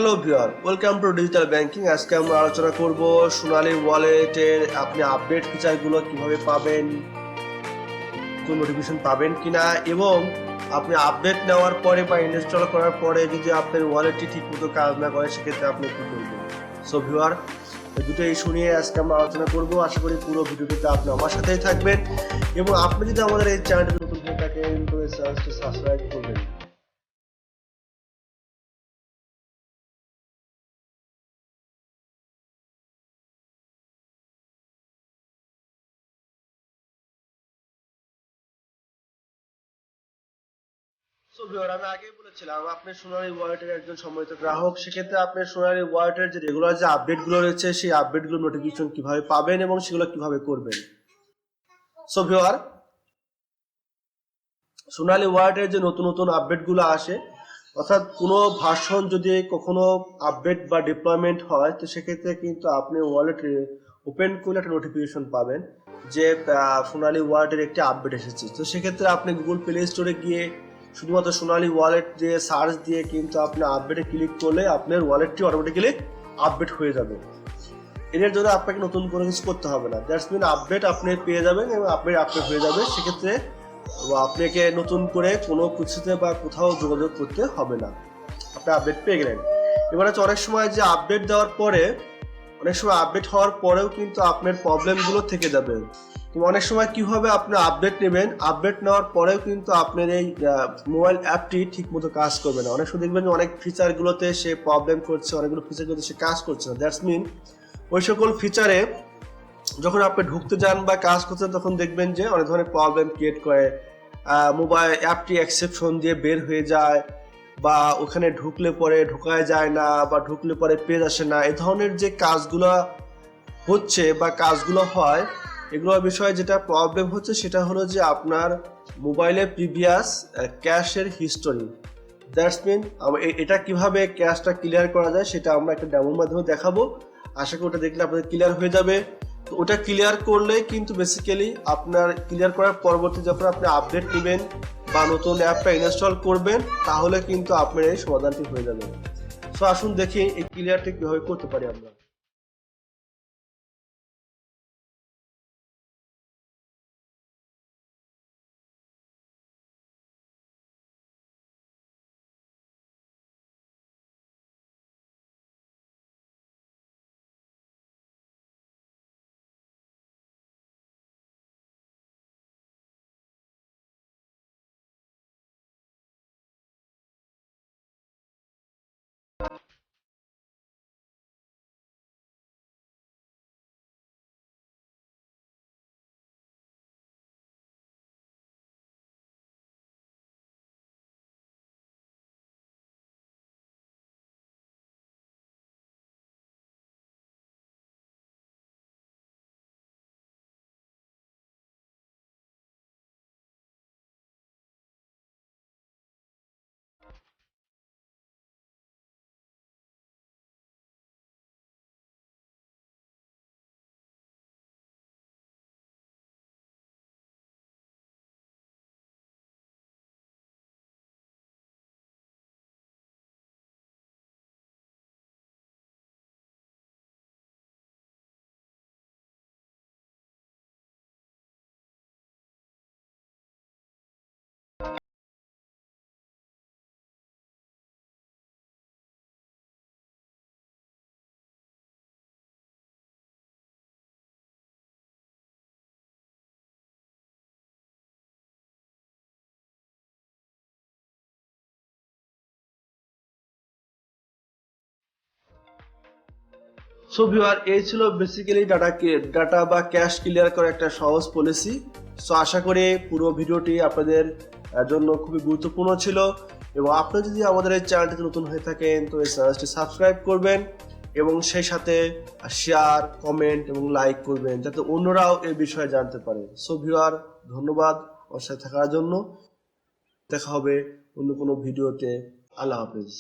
Hello viewer, welcome to digital banking. আজকে আমরা আলোচনা করব সোনালী ওয়ালেটের আপনি আপডেট ফিচারগুলো কিভাবে পাবেন, কোন নোটিফিকেশন পাবেন কিনা, এবং আপনি আপডেট নেওয়ার পরে বা ইনস্টল করার পরে যদি আপনার ওয়ালেটটি ঠিকমতো কাজ না করে সেক্ষেত্রে আপনি কি করবেন। সো ভিউয়ার, দুটো ইস্যু নিয়ে আজকে আমরা আলোচনা করব। আশা করি পুরো ভিডিওটিতে আপনি আমার সাথেই থাকবেন এবং আপনি যদি আমাদের এই চ্যানেলটি নতুন হয়ে থাকেন তো এই চ্যানেলটি সাবস্ক্রাইব করবেন। আমি আগেই বলেছিলাম আপনি সোনালী ওয়ালেটের একজন সম্মানিত গ্রাহক, সেক্ষেত্রে আপনি সোনালী ওয়ালেটের যে রেগুলার যে আপডেট গুলো রয়েছে সেই আপডেট গুলো নোটিফিকেশন কিভাবে পাবেন এবং সেগুলো কিভাবে করবেন। সো ভিউয়ার, সোনালী ওয়ালেটের যে নতুন নতুন আপডেট গুলো আসে, অর্থাৎ কোনো ভার্সন যদি কখনো আপডেট বা ডিপ্লয়মেন্ট হয় তো সেক্ষেত্রে কিন্তু আপনি ওয়ালেট ওপেন করলে একটা নোটিফিকেশন পাবেন যে সোনালী ওয়ালেটের একটি আপডেট এসেছে। তো সেক্ষেত্রে আপনি গুগল প্লে স্টোরে গিয়ে শুধুমাত্র সোনালী ওয়ালেট দিয়ে সার্চ দিয়ে কিন্তু আপনি আপডেটে ক্লিক করলে আপনার ওয়ালেটটি অটোমেটিক্যালি আপডেট হয়ে যাবে। এর জন্য আপনাকে নতুন কোনো কিছু করতে হবে না, দ্যাটস মিন আপডেট আপনি পেয়ে যাবেন এবং আপডেট হয়ে যাবে। সেক্ষেত্রে আপনাকে নতুন করে কোনো কিছুতে বা কোথাও যোগাযোগ করতে হবে না, আপনি আপডেট পেয়ে গেলেন। এবার হচ্ছে অনেক সময় যে আপডেট দেওয়ার পরে অনেক সময় আপডেট হওয়ার পরেও কিন্তু আপনার প্রবলেমগুলো থেকে যাবে। তো অনেক সময় কি হবে, আপনি আপডেট নেবেন, আপডেট নেওয়ার পরেও কিন্তু আপনার এই মোবাইল অ্যাপটি ঠিকমতো কাজ করবে না। অনেক সময় দেখবেন যে অনেক ফিচারগুলোতে সে প্রবলেম করছে, অনেকগুলো ফিচারগুলোতে সে কাজ করছে না। দ্যাটস মিন ওই সকল ফিচারে যখন আপনি ঢুকতে যান বা কাজ করছেন তখন দেখবেন যে অনেক ধরনের প্রবলেম ক্রিয়েট করে, মোবাইল অ্যাপটি এক্সেপশন দিয়ে বের হয়ে যায়, বা ওখানে ঢুকলে পরে ঢোকায় যায় না, বা ঢুকলে পরে পেজ আসে না। এই ধরনের যে কাজগুলো হচ্ছে বা কাজগুলো হয়, এগুলোর বিষয়ে যেটা প্রবলেম হচ্ছে সেটা হলো যে আপনার মোবাইলে প্রিভিয়াস ক্যাশের হিস্টোরি। দ্যাটস মিন এটা কিভাবে ক্যাশটা ক্লিয়ার করা যায় সেটা আমরা একটা ডেমোর মাধ্যমে দেখাবো। আশা করি ওটা দেখলে আপনাদের ক্লিয়ার হয়ে যাবে। তো ওটা ক্লিয়ার করলে কিন্তু বেসিক্যালি আপনার ক্লিয়ার করার পরবর্তী যখন আপনি আপডেট নেবেন বা নতুন অ্যাপটা ইনস্টল করবেন তাহলে কিন্তু আপনার এই সমাধানটি হয়ে যাবে। সো আসুন দেখি এই ক্লিয়ারটি কিভাবে করতে পারি আমরা। সো ভিউয়ার, এই ছিল বেসিক্যালি ডাটা বা ক্যাশ ক্লিয়ার করার একটা সহজ পলিসি। সো আশা করি পুরো ভিডিওটি আপনাদের জন্য খুবই গুরুত্বপূর্ণ ছিল এবং আপনি যদি আমাদের এই চ্যানেলটিতে নতুন হয়ে থাকেন তো এই চ্যানেলটি সাবস্ক্রাইব করবেন এবং সেই সাথে শেয়ার, কমেন্ট এবং লাইক করবেন যাতে অন্যরাও এই বিষয়ে জানতে পারে। সো ভিউয়ার, ধন্যবাদ আমার সাথে থাকার জন্য। দেখা হবে অন্য কোনো ভিডিওতে। আল্লাহ হাফেজ।